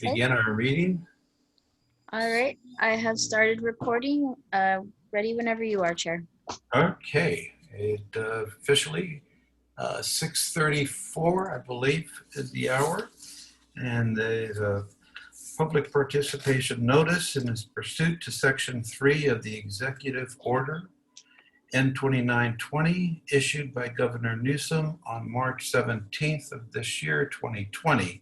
begin our meeting. All right, I have started recording. Ready whenever you are, Chair. Okay, it officially 6:34, I believe, is the hour, and there's a public participation notice in its pursuit to Section 3 of the Executive Order N2920 issued by Governor Newsom on March 17th of this year, 2020.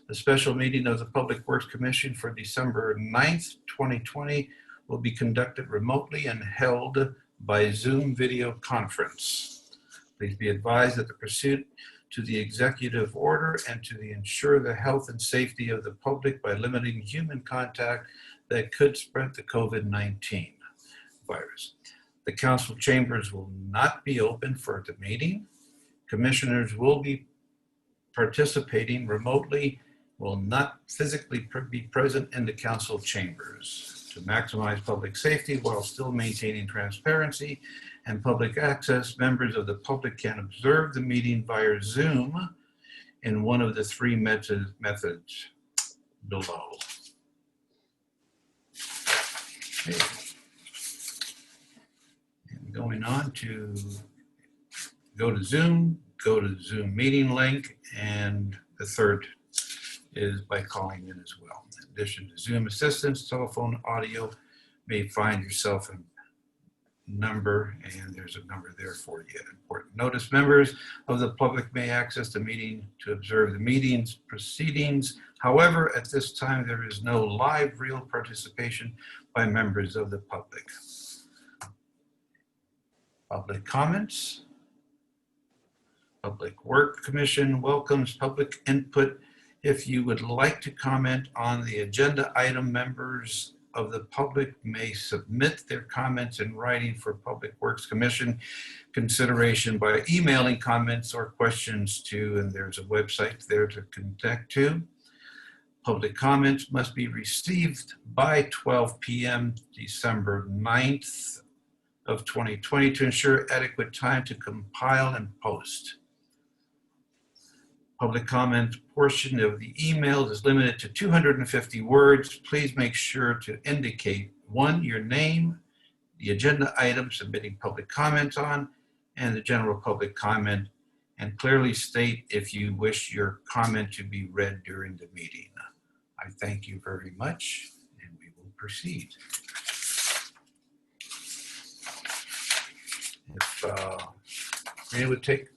The special meeting of the Public Works Commission for December 9th, 2020 will be conducted remotely and held by Zoom video conference. Please be advised that the pursuit to the executive order and to ensure the health and safety of the public by limiting human contact that could spread the COVID-19 virus. The council chambers will not be open for the meeting. Commissioners will be participating remotely, will not physically be present in the council chambers. To maximize public safety while still maintaining transparency and public access, members of the public can observe the meeting via Zoom in one of the three methods below. Okay. And going on to go to Zoom meeting link, and the third is by calling in as well. In addition to Zoom assistance, telephone audio may find yourself a number, and there's a number there for you. Important notice: members of the public may access the meeting to observe the meeting's proceedings. However, at this time, there is no live real participation by members of the public. Public comments. Public Work Commission welcomes public input. If you would like to comment on the agenda item, members of the public may submit their comments in writing for Public Works Commission consideration by emailing comments or questions to, and there's a website there to connect to. Public comments must be received by 12 p.m. December 9th of 2020 to ensure adequate time to compile and post. Public comment portion of the email is limited to 250 words. Please make sure to indicate: 1, your name, the agenda item submitting public comments on, and the general public comment, and clearly state if you wish your comment to be read during the meeting. I thank you very much, and we will proceed. If Rena would take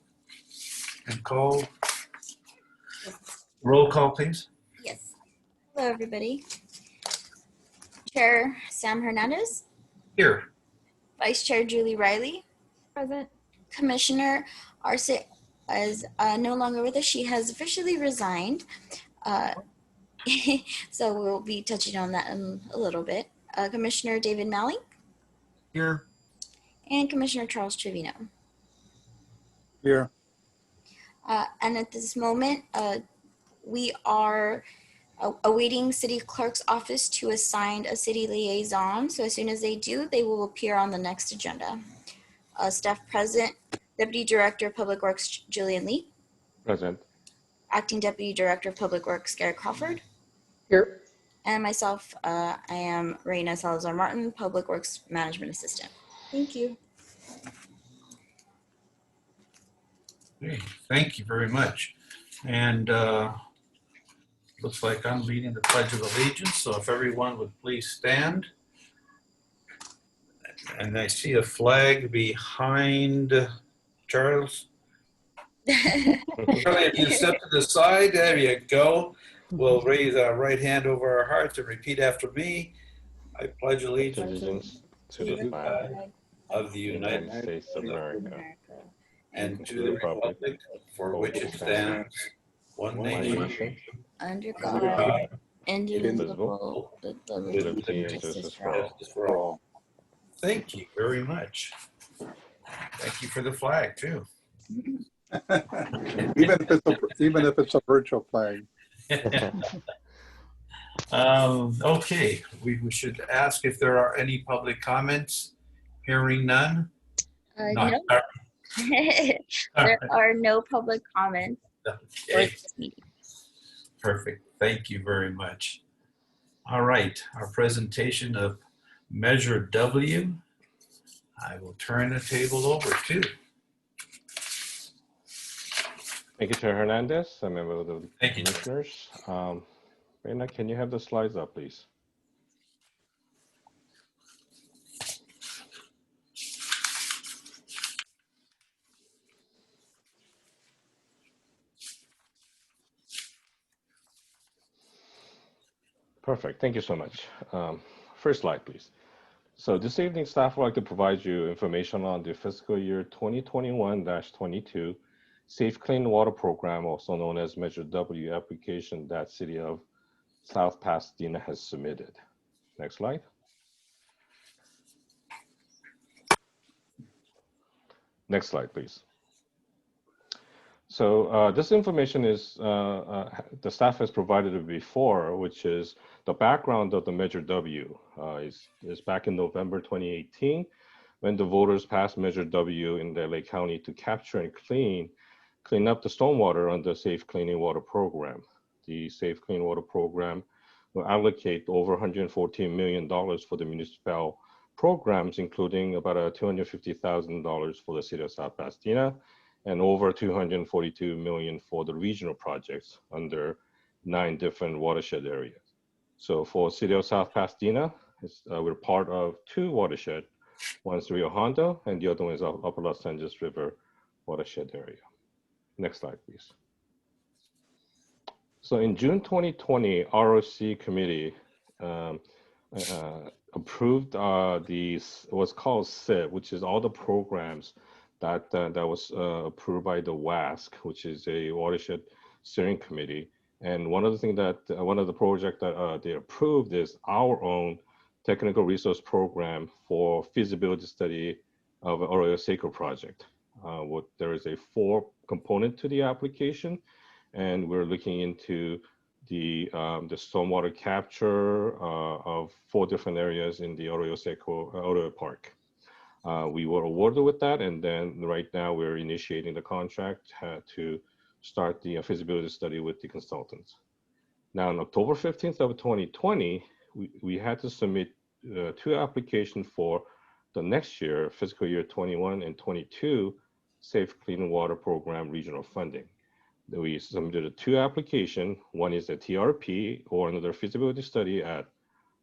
and call. Roll call, please. Yes. Hello, everybody. Chair Sam Hernandez. Here. Vice Chair Julie Riley. Present. Commissioner Arce is no longer with us. She has officially resigned. So we'll be touching on that in a little bit. Commissioner David Malling. Here. And Commissioner Charles Trevino. Here. And at this moment, we are awaiting City Clerk's office to assign a city liaison. So as soon as they do, they will appear on the next agenda. Staff present: Deputy Director of Public Works, Julian Lee. Present. Acting Deputy Director of Public Works, Gary Crawford. Here. And myself, I am Reina Salazar Martin, Public Works Management Assistant. Thank you. Okay, thank you very much. And looks like I'm leading the Pledge of Allegiance, so if everyone would please stand. And I see a flag behind Charles. If you step to the side, there you go. We'll raise our right hand over our hearts and repeat after me. I pledge allegiance To the flag of the United States of America and to the republic for which it stands, one nation, Under under God, God, indivisible, with liberty liberty and and justice justice for all. justice for all. Thank you very much. Thank you for the flag too. even if it's a virtual flag. Okay, we should ask if there are any public comments. Hearing none. No. There are no public comments for Okay, this meeting. perfect. Thank you very much. All right, our presentation of Measure W. I will turn the table over to. Thank you, Chair Hernandez, a member of the Thank you, Chair. commissioners. Reina, can you have the slides up, please? Perfect. Thank you so much. First slide, please. So this evening, staff would like to provide you information on the fiscal year 2021-22 Safe Clean Water Program, also known as Measure W application that City of South Pasadena has submitted. Next slide. Next slide, please. So this information is, the staff has provided it before, which is the background of the Measure W is back in November 2018, when the voters passed Measure W in the LA County to capture and clean up the stormwater under the Safe Cleaning Water Program. The Safe Clean Water Program will allocate over $114 million for the municipal programs, including about $250,000 for the City of South Pasadena, and over $242 million for the regional projects under 9 different watershed areas. So for City of South Pasadena, we're part of 2 watershed. One's Rio Hondo, and the other one is Upper Los Angeles River watershed area. Next slide, please. So in June 2020, ROC committee approved what's called SIP, which is all the programs that was approved by the WASC, which is a watershed steering committee. And one of the projects that they approved is our own technical resource program for feasibility study of Arroyo Seiko project. There is a 4 component to the application, and we're looking into the stormwater capture of 4 different areas in the Arroyo Seiko Arroyo Park. We were awarded with that, and then right now we're initiating the contract to start the feasibility study with the consultants. Now, on October 15th of 2020, we had to submit 2 applications for the next year, fiscal year 21 and 22, Safe Clean Water Program regional funding. We submitted 2 applications. One is a TRP, or another feasibility study at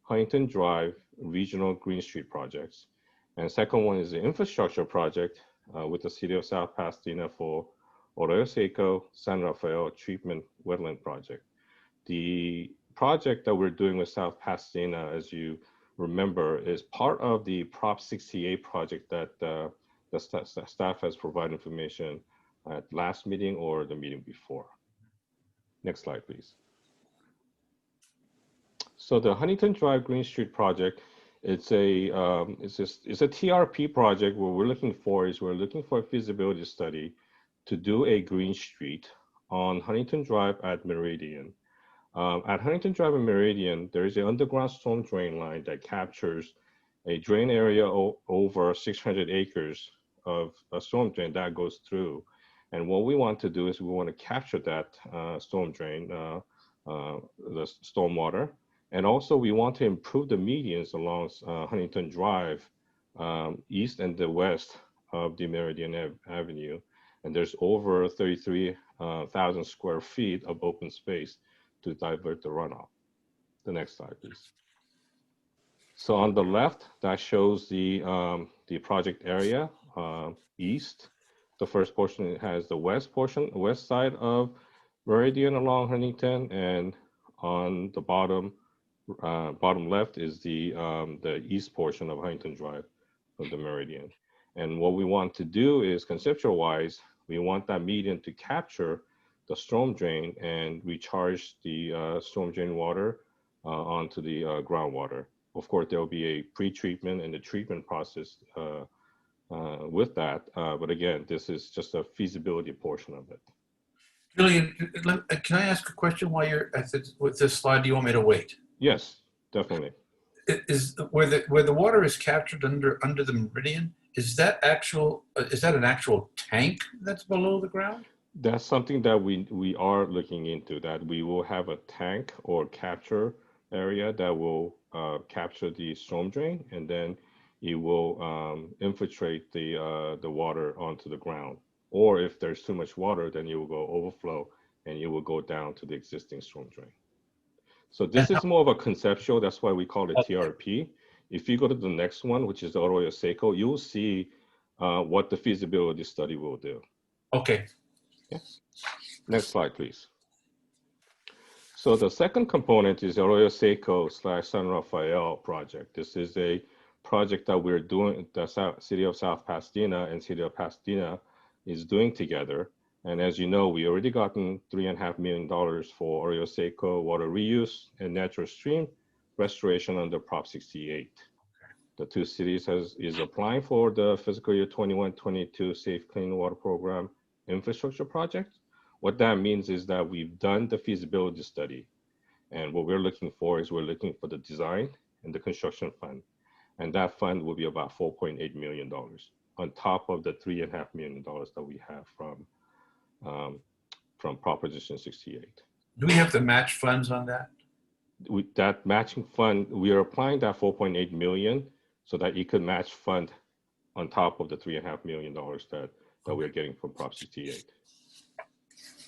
Huntington Drive Regional Green Street Projects. And second one is the infrastructure project with the City of South Pasadena for Arroyo Seiko San Rafael Treatment Wetland Project. The project that we're doing with South Pasadena, as you remember, is part of the Prop 68 project that the staff has provided information at last meeting or the meeting before. Next slide, please. So the Huntington Drive Green Street project, it's a TRP project. What we're looking for a feasibility study to do a green street on Huntington Drive at Meridian. At Huntington Drive and Meridian, there is an underground storm drain line that captures a drain area over 600 acres of a storm drain that goes through. And what we want to do is we want to capture that storm drain, the storm water. And also we want to improve the medians along Huntington Drive, east and the west of the Meridian Avenue. And there's over 33,000 square feet of open space to divert the runoff. The next slide, please. So on the left, that shows the project area east. The first portion has the west side of Meridian along Huntington, and on the bottom left is the east portion of Huntington Drive of the Meridian. And what we want to do is, conceptual-wise, we want that median to capture the storm drain and recharge the storm drain water onto the groundwater. Of course, there will be a pre-treatment and the treatment process with that. But again, this is just a feasibility portion of it. Julian, can I ask a question while you're with this slide? Do you want me to wait? Yes, definitely. Is where the water is captured under the meridian? Is that an actual tank that's below the ground? That's something that we are looking into, that we will have a tank or capture area that will capture the storm drain, and then it will infiltrate the water onto the ground. Or if there's too much water, then it will go overflow and it will go down to the existing storm drain. So this is more of a conceptual, that's why we call it TRP. If you go to the next one, which is the Arroyo Seiko, you'll see what the feasibility study will do. Okay. Yeah. Next slide, please. So the second component is Arroyo Seiko / San Rafael project. This is a project that we're doing, the City of South Pasadena and City of Pasadena is doing together. And as you know, we already gotten $3.5 million for Arroyo Seiko water reuse and natural stream restoration under Prop 68. The two cities is applying for the fiscal year 21-22 Safe Clean Water Program infrastructure project. What that means is that we've done the feasibility study. And what we're looking for is we're looking for the design and the construction fund. And that fund will be about $4.8 million on top of the $3.5 million that we have from Proposition 68. Do we have to match funds on that? With that matching fund, we are applying that 4.8 million so that it could match fund on top of the $3.5 million that we're getting from Prop 68.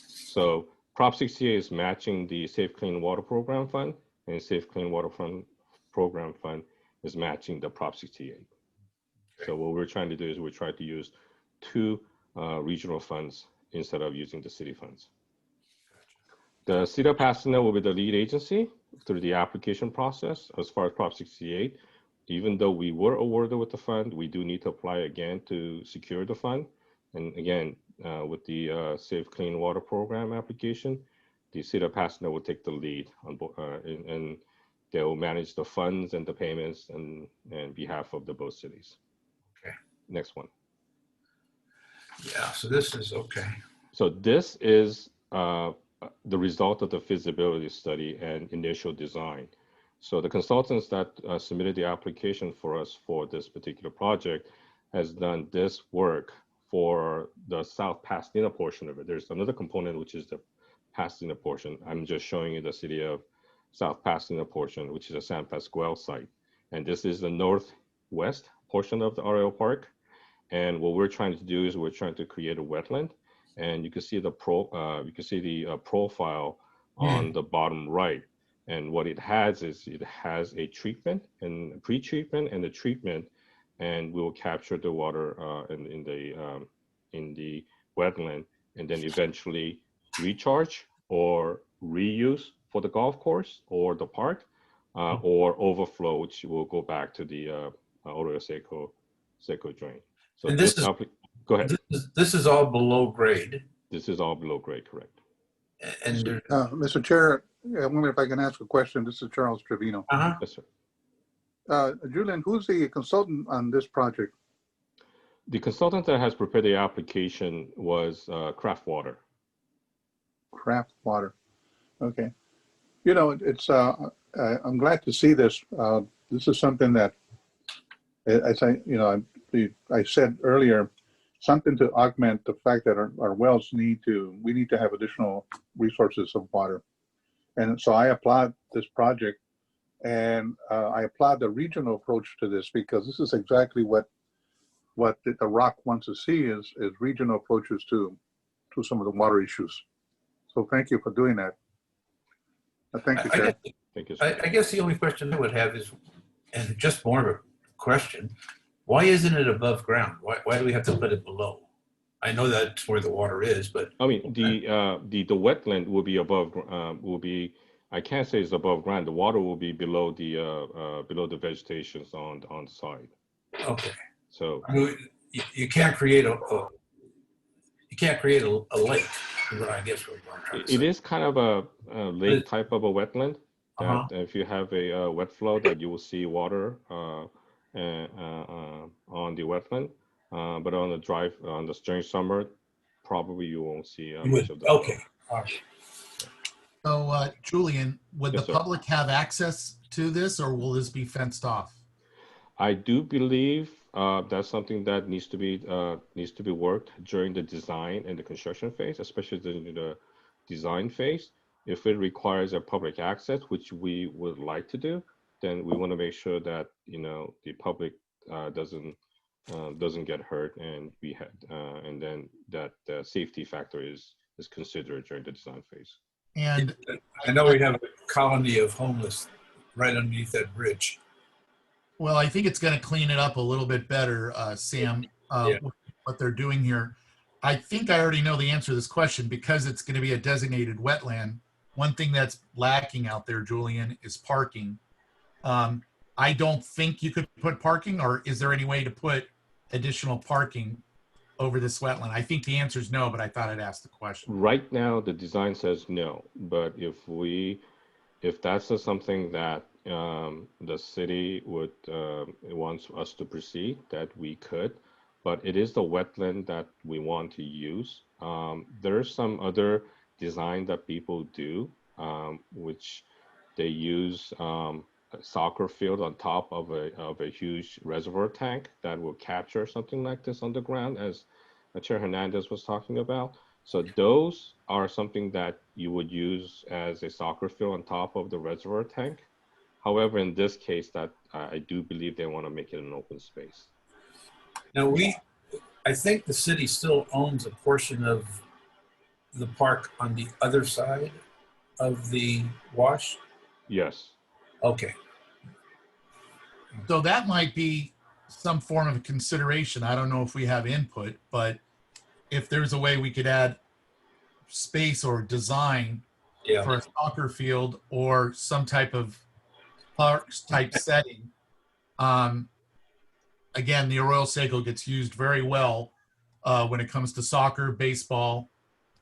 So Prop 68 is matching the Safe Clean Water Program Fund, and Safe Clean Water Fund Program Fund is matching the Prop 68. So what we're trying to do is we're trying to use two regional funds instead of using the city funds. The City of Pasadena will be the lead agency through the application process as far as Prop 68. Even though we were awarded with the fund, we do need to apply again to secure the fund. And again, with the Safe Clean Water Program application, the City of Pasadena will take the lead on and they will manage the funds and the payments on behalf of the both cities. Okay. Next one. Yeah, so this is okay. So this is the result of the feasibility study and initial design. So the consultants that submitted the application for us for this particular project has done this work for the South Pasadena portion of it. There's another component, which is the Pasadena portion. I'm just showing you the City of South Pasadena portion, which is a San Pasqual site. And this is the northwest portion of the Arroyo Park. And what we're trying to do is we're trying to create a wetland. And you can see the profile on the bottom right. And what it has is it has a treatment and pre-treatment and the treatment, and we will capture the water in the wetland, and then eventually recharge or reuse for the golf course or the park, or overflow, which will go back to the Arroyo Seiko drain. So And go ahead. This is all below grade. This is all below grade, correct? And Mr. Chair, I wonder if I can ask a question. This is Charles Trevino. Yes, sir. Julian, who's the consultant on this project? The consultant that has prepared the application was Craft Water. Craft Water. Okay. You know, it's I'm glad to see this. This is something that, as I said earlier, something to augment the fact that our wells we need to have additional resources of water. And so I applaud this project, and I applaud the regional approach to this, because this is exactly what the ROC wants to see is regional approaches to some of the water issues. So thank you for doing that. Thank you, Chair. Thank you, I guess the only question I would have is, and just more of a question, why isn't it above ground? Why do we have to put it below? I know that's where the water is, but I mean, the wetland will be above, I can't say it's above ground. The water will be below the vegetations on the side. okay. So I mean, you can't create a lake. Is what I guess what I'm trying to say. it is kind of a lake type of a wetland. That if you have a wet flow, that you will see water on the wetland. But on the spring summer, probably you won't see much of that. Okay. All right. So, Julian, would Yes, the sir. public have access to this, or will this be fenced off? I do believe that's something that needs to be worked during the design and the construction phase, especially during the design phase. If it requires a public access, which we would like to do, then we want to make sure that the public doesn't get hurt, and and then that the safety factor is considered during the design phase. And I know we have a colony of homeless right underneath that bridge. well, I think it's going to clean it up a little bit better, Sam, Yeah. what they're doing here. I think I already know the answer to this question because it's going to be a designated wetland. One thing that's lacking out there, Julian, is parking. I don't think you could put parking, or is there any way to put additional parking over this wetland? I think the answer is no, but I thought I'd ask the question. Right now, the design says no, but if that's something that the city would wants us to proceed, that we could, but it is the wetland that we want to use. There's some other design that people do, which they use a soccer field on top of a huge reservoir tank that will capture something like this underground, as Chair Hernandez was talking about. So those are something that you would use as a soccer field on top of the reservoir tank. However, in this case, that I do believe they want to make it an open space. Now I think the city still owns a portion of the park on the other side of the wash. Yes. Okay. So that might be some form of consideration. I don't know if we have input, but if there's a way we could add space or design Yeah. for a soccer field or some type of parks type setting. Again, the Arroyo Seiko gets used very well when it comes to soccer, baseball,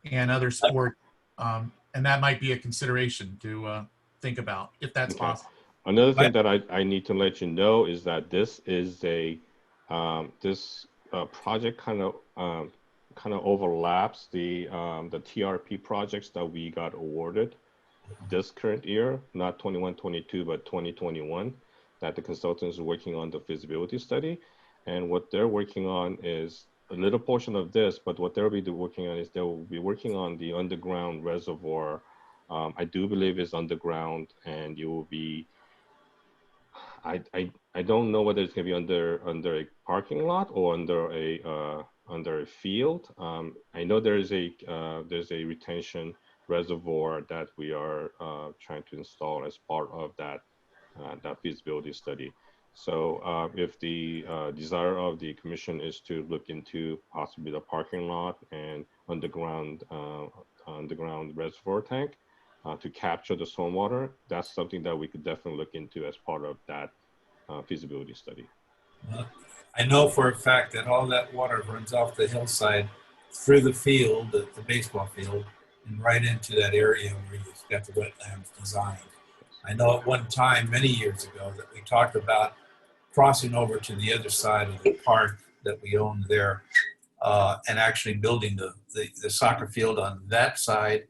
and other sports. And that might be a consideration to think about if that's Okay. possible. Another thing that I need to let you know is that this is this project kind of overlaps the TRP projects that we got awarded this current year, not 21-22, but 2021, that the consultants are working on the feasibility study. And what they're working on is a little portion of this, but what they'll be working on is they'll be working on the underground reservoir. I do believe it's underground, and you will be, I don't know whether it's going to be under a parking lot or under a field. I know there's a retention reservoir that we are trying to install as part of that feasibility study. So if the desire of the commission is to look into possibly the parking lot and underground reservoir tank to capture the stormwater, that's something that we could definitely look into as part of that feasibility study. I know for a fact that all that water runs off the hillside through the field, the baseball field, and right into that area where you've got the wetlands designed. I know at one time, many years ago, that we talked about crossing over to the other side of the park that we owned there and actually building the soccer field on that side.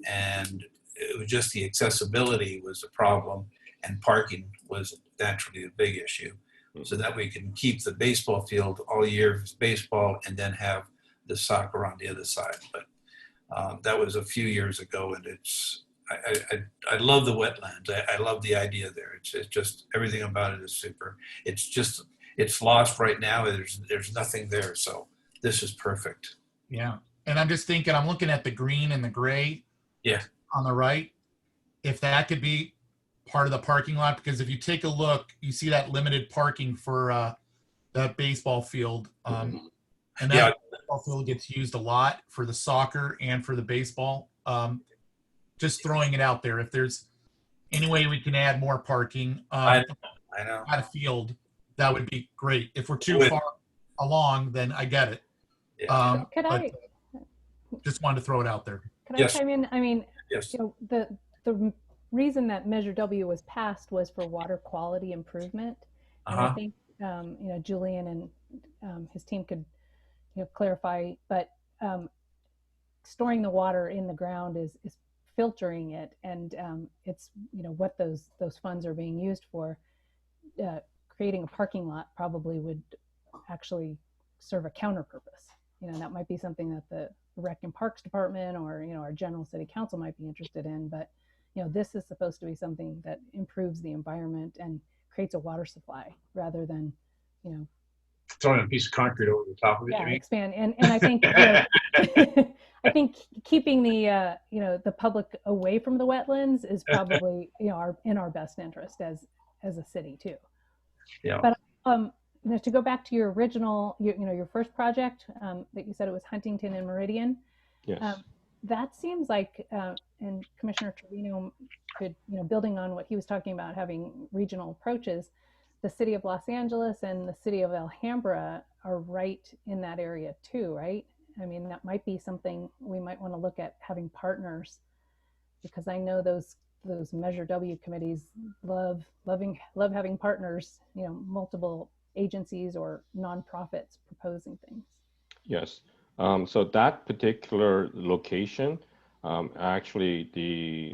And it was just the accessibility was a problem, and parking was naturally a big issue. So that we can keep the baseball field all year baseball and then have the soccer on the other side. But that was a few years ago, and I love the wetlands. I love the idea there. It's just everything about it is super. It's lost right now. There's nothing there. So this is perfect. Yeah. And I'm just thinking, I'm looking at the green and the gray on the right. If that could be part of the parking lot, because if you take a look, you see that limited parking for that baseball field. And that baseball field gets used a lot for the soccer and for the baseball. Just throwing it out there. If there's any way we can add more parking I know. at a field, that would be great. If we're too far along, then I get it. Yeah. Could I just wanted to throw it out there. Could I chime in? I mean, Yes. The reason that Measure W was passed was for water quality improvement, and I think Julian and his team could clarify. But storing the water in the ground is filtering it, and it's what those funds are being used for. Creating a parking lot probably would actually serve a counter purpose. You know, that might be something that the Rec and Parks Department or, you know, our general city council might be interested in. But, you know, this is supposed to be something that improves the environment and creates a water supply rather than, you know, throwing a piece of concrete over the top of it. Yeah, expand. And I think, you know, I think keeping the, you know, the public away from the wetlands is probably, you know, in our best interest as a city too. Yeah. But, you know, to go back to your original, you know, your first project that you said it was Huntington and Meridian. Yes. That seems like, and Commissioner Trevino could, you know, building on what he was talking about, having regional approaches, the city of Los Angeles and the city of Alhambra are right in that area too, right? I mean, that might be something we might want to look at, having partners, because I know those Measure W committees love having partners, you know, multiple agencies or nonprofits proposing things. Yes. So that particular location, actually the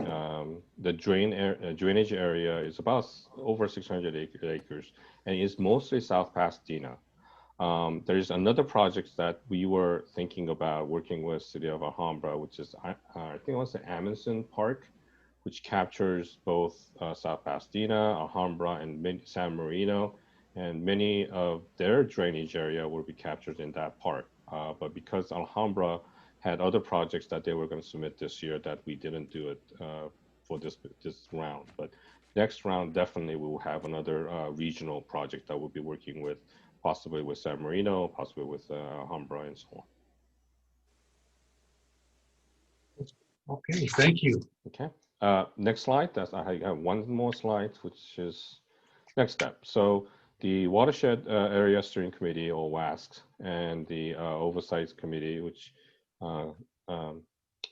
drainage area is about over 600 acres, and it's mostly South Pasadena. There's another project that we were thinking about working with City of Alhambra, which is I think it was the Amundsen Park, which captures both South Pasadena, Alhambra, and San Marino, and many of their drainage area will be captured in that park. But because Alhambra had other projects that they were going to submit this year, that we didn't do it for this round. But next round, definitely we will have another regional project that we'll be working with, possibly with San Marino, possibly with Alhambra, and so on. Okay, thank you. Okay. Next slide. I have one more slide, which is next step. So the Watershed Area Steering Committee, or WASC, and the Oversight Committee, which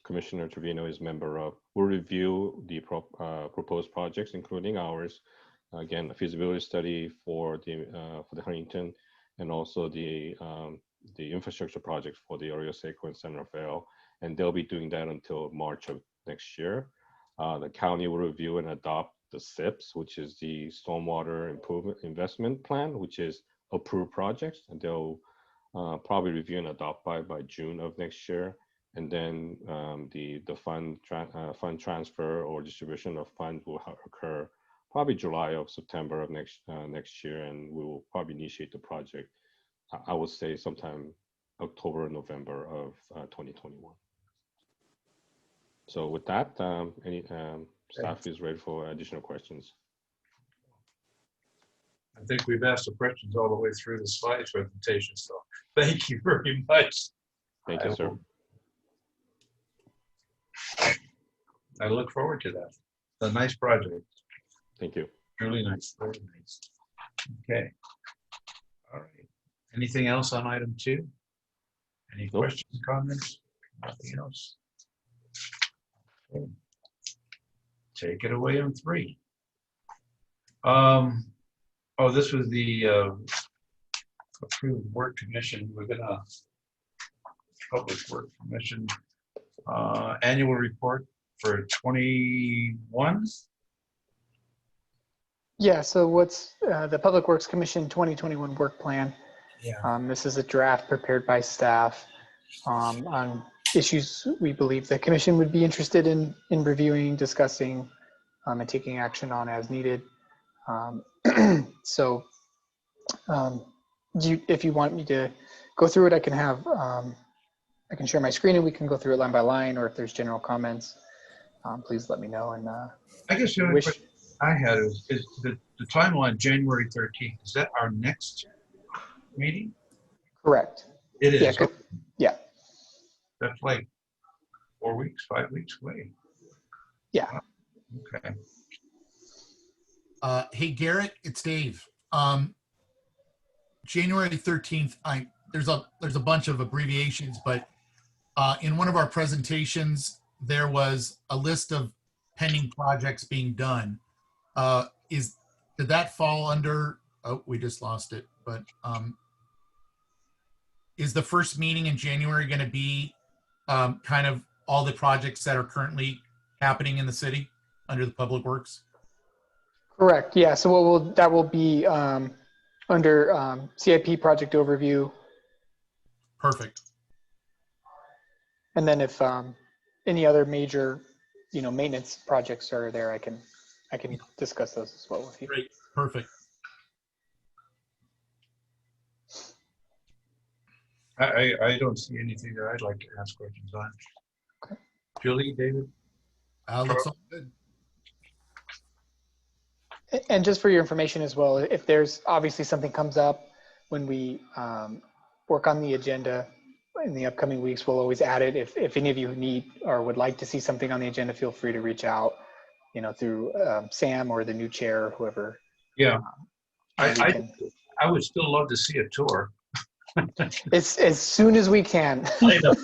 Commissioner Trevino is member of, will review the proposed projects, including ours. Again, a feasibility study for the Huntington, and also the infrastructure project for the Arroyo, Seiko, and San Rafael. And they'll be doing that until March of next year. The county will review and adopt the SIPs, which is the Stormwater Improvement Investment Plan, which is approved projects, and they'll probably review and adopt by June of next year. And then the fund transfer or distribution of funds will occur probably July or September of next year, and we will probably initiate the project, I would say sometime October or November of 2021. So with that, any staff is ready for additional questions. I think we've asked the questions all the way through the slide presentation, so thank you very much. Thank you, sir. I look forward to that. It's a nice project. Thank you. Really nice, very nice. Okay. All right. Anything else on item 2? Any questions, comments? Nothing else. Okay. Take it away on 3. Oh, this was the approved work commission. We're gonna public work commission annual report for 21. Yeah, so what's the Public Works Commission 2021 work plan? Yeah. This is a draft prepared by staff on issues we believe the commission would be interested in reviewing, discussing, and taking action on as needed. So if you want me to go through it, I can have, I can share my screen and we can go through it line by line, or if there's general comments, please let me know. And I guess the only question I had is the timeline, January 13th. Is that our next meeting? Correct. It is. Yeah. Yeah. That's like 4 weeks, 5 weeks away. Yeah. Okay. Hey, Garrett, it's Dave. January 13th, there's a bunch of abbreviations, but in one of our presentations, there was a list of pending projects being done. Did that fall under, oh, we just lost it, but is the first meeting in January going to be kind of all the projects that are currently happening in the city under the Public Works? Correct. Yeah. So that will be under CIP project overview. Perfect. And then if any other major, maintenance projects are there, I can discuss those as well with you. Great. Perfect. I don't see anything that I'd like to ask questions on. Okay. Julie, David? Looks all good. And just for your information as well, if there's obviously something comes up when we work on the agenda in the upcoming weeks, we'll always add it. If any of you need or would like to see something on the agenda, feel free to reach out, through Sam or the new chair or whoever. Yeah, I would still love to see a tour. It's as soon as we can. I know.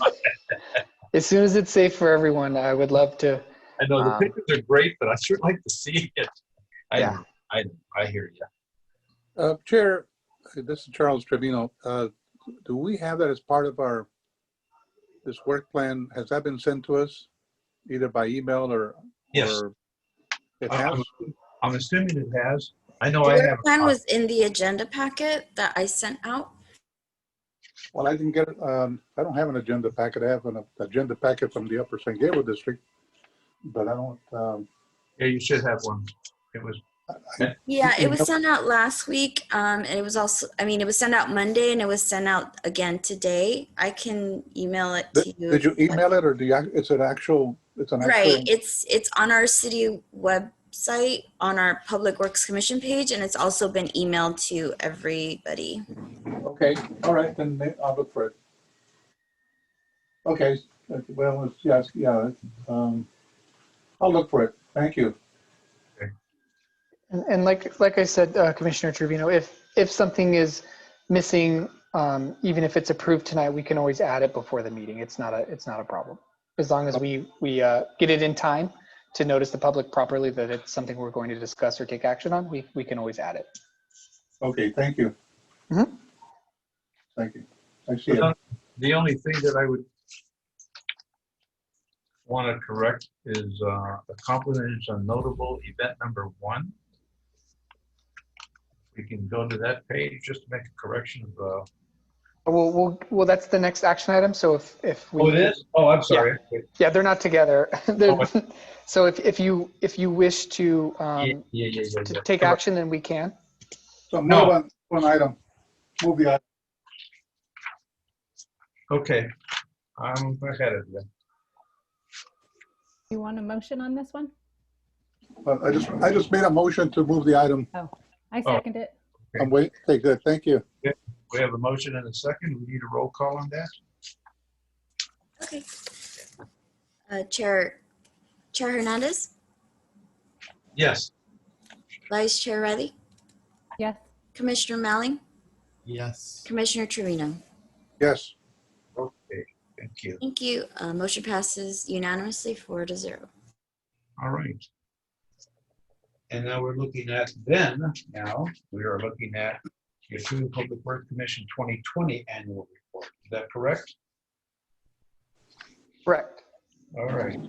As soon as it's safe for everyone, I would love to. I know the pictures are great, but I sure like to see it. Yeah. I hear you. Chair, this is Charles Trevino. Do we have that as part of this work plan? Has that been sent to us either by email or? Yes. Or it has? I'm assuming it has. I know The I work have. plan was in the agenda packet that I sent out. Well, I didn't get it. I don't have an agenda packet. I have an agenda packet from the Upper San Gabriel District, but I don't. Yeah, you should have one. It was. Yeah, it was sent out last week. And it was also, it was sent out Monday and it was sent out again today. I can email it to you. Did you email it, or it's an actual? It's an actual. Right. It's on our city website on our Public Works Commission page, and it's also been emailed to everybody. Okay. All right, then I'll look for it. Okay. Well, yes, yeah. I'll look for it. Thank you. And like I said, Commissioner Trevino, if something is missing, even if it's approved tonight, we can always add it before the meeting. It's not a problem, as long as we get it in time to notice the public properly that it's something we're going to discuss or take action on. We can always add it. Okay. Thank you. Mm-hmm. Thank you. I see it. The only thing that I would want to correct is accomplishments on notable event number 1. We can go to that page just to make a correction of. Well, that's the next action item. So if we. Oh, it is? Oh, I'm sorry. Yeah, they're not together. So if you wish to to take action, then we can. So move on one item. Move the item. Okay, I'm ahead of you. You want a motion on this one? Well, I just made a motion to move the item. Oh, I second it. I'm waiting. Okay, good. Thank you. We have a motion and a second. We need a roll call on that. Okay. Chair Hernandez, Yes. Vice Chair Riley, Yes. Commissioner Malling, Yes. Commissioner Trevino. Yes. Okay, thank you. Thank you. Motion passes unanimously 4-0. All right. And now we are looking at the Approved Public Works Commission 2020 annual report. Is that correct? Correct. All right.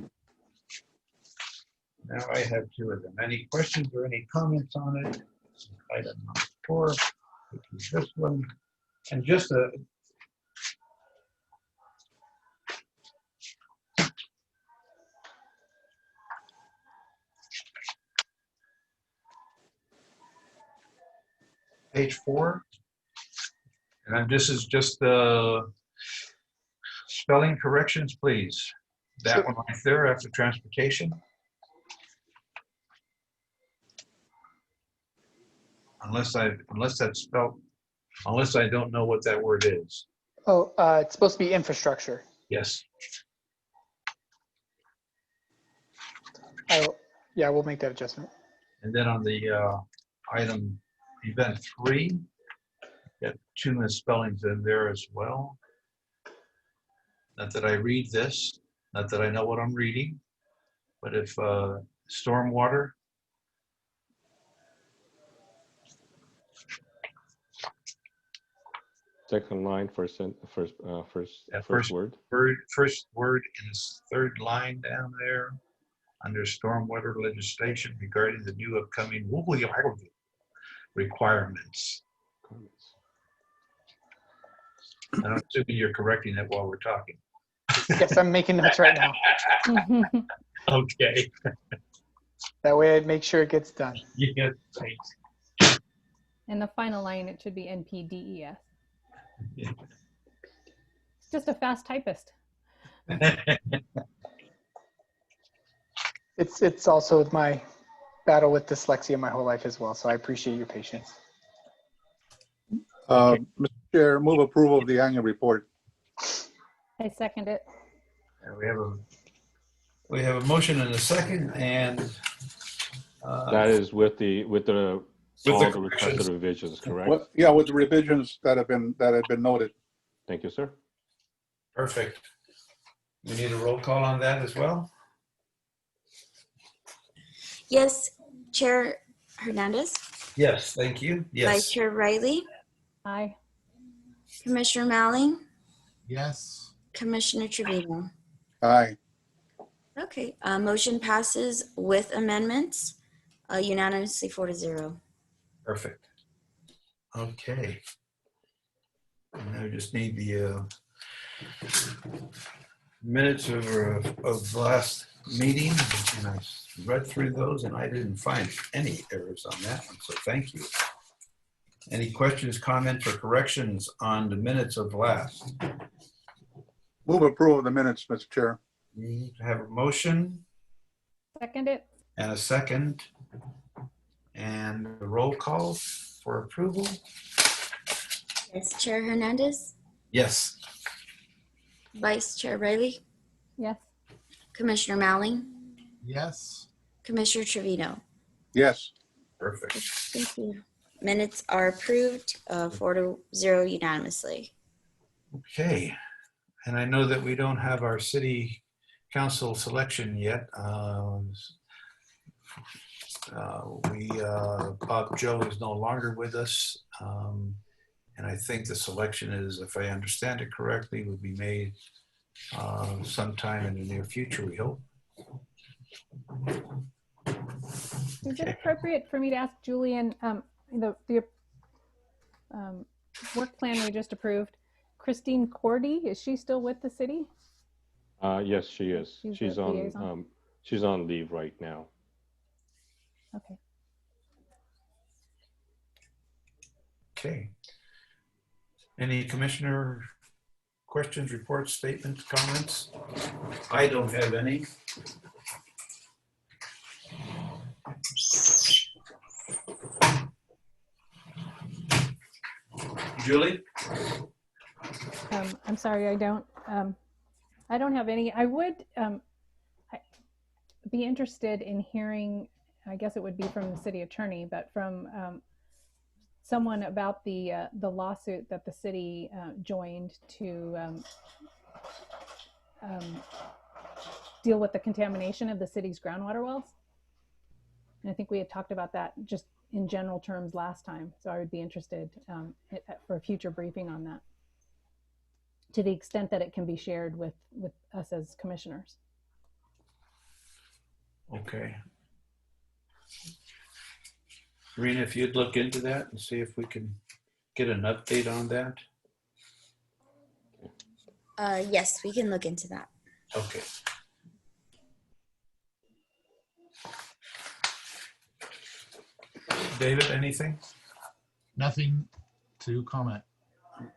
Now I have 2 of them. Any questions or any comments on it? Item number 4, which is this one. And just a page 4. And this is just the spelling corrections, please. That one right there after transportation. Unless that's spelled, unless I don't know what that word is. Oh, it's supposed to be infrastructure. Yes. Yeah, we'll make that adjustment. And then on the item event 3, got 2 misspellings in there as well. Not that I read this, not that I know what I'm reading, but if stormwater. Second line, first word. First word in the 3rd line down there under stormwater legislation regarding the new upcoming requirements. comments. I'm assuming you're correcting it while we're talking. Yes, I'm making notes right now. Okay. That way I make sure it gets done. Yeah, thanks. In the final line, it should be NPDES. Yeah. It's just a fast typist. It's also my battle with dyslexia my whole life as well, so I appreciate your patience. Okay. Mr. Chair, move approval of the annual report. I second it. And we have a motion and a second, and That is with all the requested corrections. revisions, correct? What, yeah, with the revisions that have been noted. Thank you, sir. Perfect. We need a roll call on that as well. Yes, Chair Hernandez, Yes, thank you. Vice Yes. Chair Riley, Aye. Commissioner Malling, Yes. Commissioner Trevino. Aye. Okay, motion passes with amendments, unanimously 4-0. Perfect. Okay. And I just need the minutes of the last meeting, and I read through those, and I didn't find any errors on that one, so thank you. Any questions, comments, or corrections on the minutes of last? Move approval of the minutes, Mr. Chair. We have a motion Second it. and a second, and a roll call for approval. Yes, Chair Hernandez, Yes. Vice Chair Riley, Yes. Commissioner Malling, Yes. Commissioner Trevino. Yes. Perfect. Thank you. Minutes are approved, 4-0 unanimously. Okay. And I know that we don't have our city council selection yet. Bob Joe is no longer with us. And I think the selection is, if I understand it correctly, will be made sometime in the near future, we hope. Is it appropriate for me to ask Julian, the work plan we just approved, Christine Cordy, is she still with the city? Yes, she is. She's She's the on liaison? she's on leave right now. Okay. Okay. Any commissioner questions, reports, statements, comments? I don't have any. Julie? I'm sorry, I don't have any. I would be interested in hearing, I guess it would be from the city attorney, but from someone about the lawsuit that the city joined to deal with the contamination of the city's groundwater wells. And I think we had talked about that just in general terms last time. So I would be interested for a future briefing on that, to the extent that it can be shared with us as commissioners. Okay. Rena, if you'd look into that and see if we can get an update on that. Yes, we can look into that. Okay. David, anything? Nothing to comment.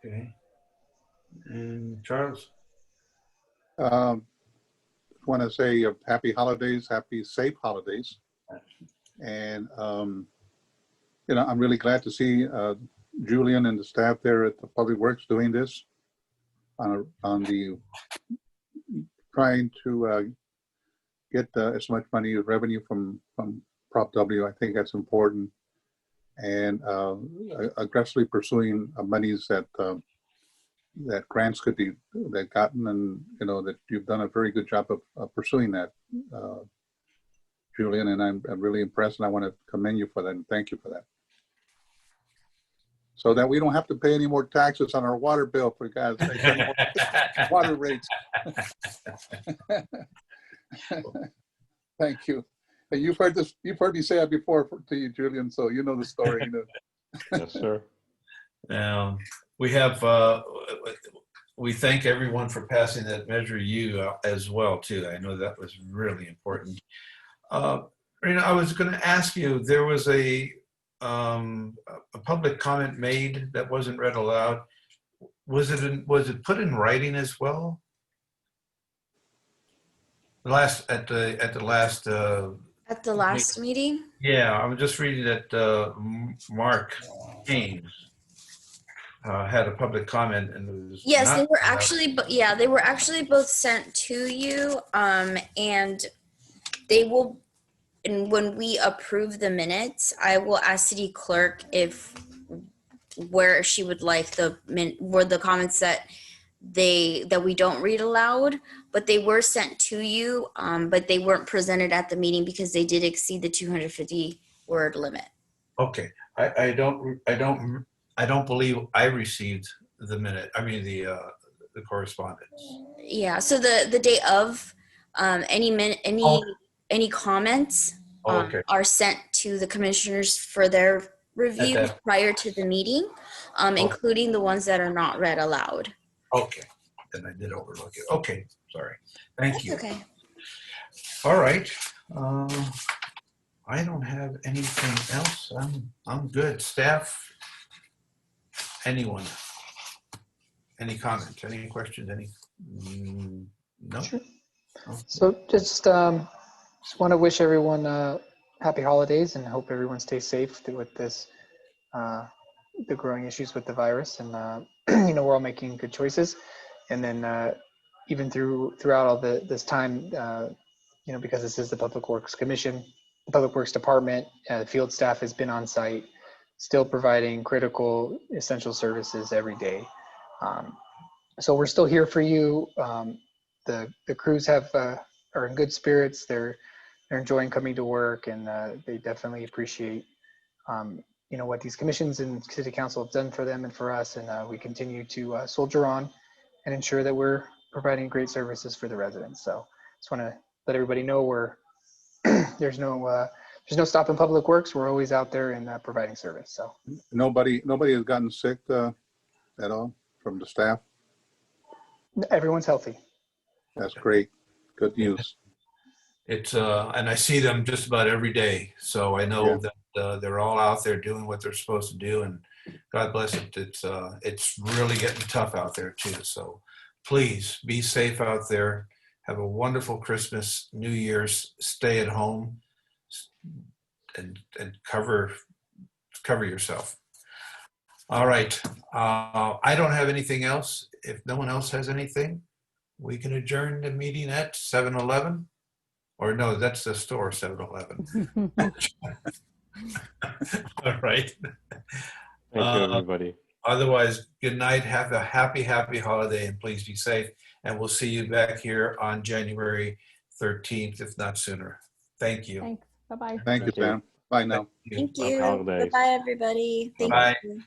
Okay. And Charles? Want to say happy holidays, happy safe holidays. And, I'm really glad to see Julian and the staff there at the Public Works doing this on the trying to get as much money as revenue from Prop W. I think that's important. And aggressively pursuing monies that grants could be gotten, and that you've done a very good job of pursuing that, Julian, and I'm really impressed, and I want to commend you for that and thank you for that. So that we don't have to pay any more taxes on our water bill, for God's sake, any more water rates. Thank you. And you've heard me say that before to you, Julian, so you know the story. Yes, sir. We have, we thank everyone for passing that Measure U as well, too. I know that was really important. Rena, I was going to ask you, there was a public comment made that wasn't read aloud. Was it put in writing as well? At the last meeting? Yeah, I was just reading that Mark Haynes had a public comment, and it was Yes, not they were actually, yeah, they were actually both sent to you, and they will. And when we approve the minutes, I will ask city clerk where she would like where the comments that we don't read aloud, but they were sent to you, but they weren't presented at the meeting because they did exceed the 250 word limit. Okay, I don't believe I received the minute. I mean the correspondence. Yeah. So the day of, any comments Okay. are sent to the commissioners for their review prior to the meeting, including the ones that are not read aloud. Okay, then I did overlook it. Okay, sorry. Thank you. Okay. All right. I don't have anything else. I'm good. Staff, anyone? Any comments? Any questions? Any? No. Sure. So just want to wish everyone happy holidays and hope everyone stays safe with this the growing issues with the virus, and we're all making good choices. And then even throughout all this time, because this is the Public Works Commission, the Public Works Department, the field staff has been on site, still providing critical essential services every day. So we're still here for you. The crews are in good spirits. They're enjoying coming to work, and they definitely appreciate what these commissions and city council have done for them and for us. And we continue to soldier on and ensure that we're providing great services for the residents. So just want to let everybody know there's no stop in Public Works. We're always out there and providing service. So nobody has gotten sick at all from the staff. Everyone's healthy. That's great. Good news. It's and I see them just about every day, so I know that they're all out there doing what they're supposed to do, and God bless it. It's really getting tough out there too. So please be safe out there. Have a wonderful Christmas, New Year's. Stay at home and cover yourself. All right. I don't have anything else. If no one else has anything, we can adjourn the meeting at 7-Eleven. Or no, that's the store, 7-Eleven. All right. Thank you, everybody. Otherwise, good night. Have a happy holiday, and please be safe. And we'll see you back here on January 13th, if not sooner. Thank you. Thanks. Bye-bye. Thank you, Sam. Bye now. Thank Happy you. holidays. Bye, everybody. Thank Bye. you.